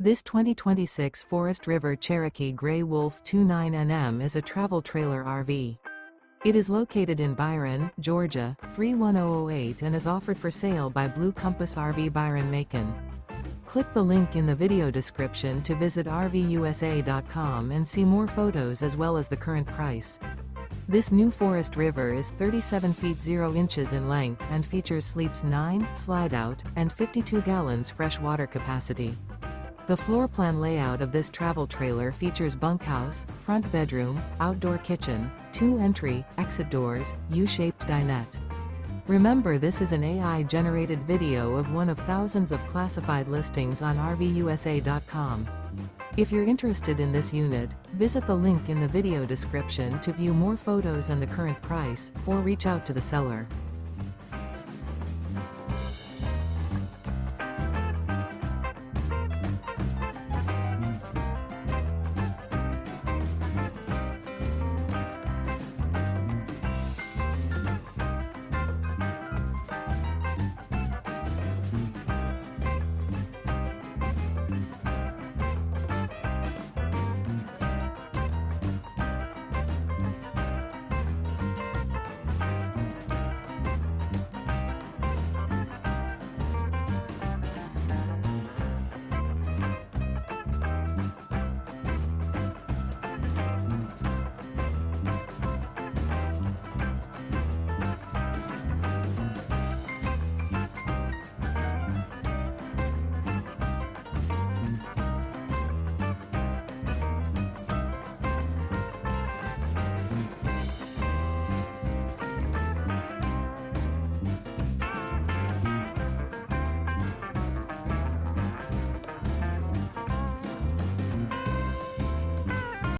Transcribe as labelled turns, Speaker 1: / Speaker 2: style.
Speaker 1: This 2026 Forest River Cherokee Grey Wolf 29NM is a travel trailer RV. It is located in Byron, Georgia, 31008 and is offered for sale by Blue Compass RV Byron-Macon. Click the link in the video description to visit RVUSA.com and see more photos as well as the current price. This new Forest River is 37 feet 0 inches in length and features sleeps 9, Slideout, and 52 gallons fresh water capacity. The floor plan layout of this travel trailer features bunkhouse, front bedroom, outdoor kitchen, 2 entry, exit doors, U-shaped dinette. Remember, this is an AI-generated video of one of thousands of classified listings on RVUSA.com. If you're interested in this unit, visit the link in the video description to view more photos and the current price, or reach out to the seller.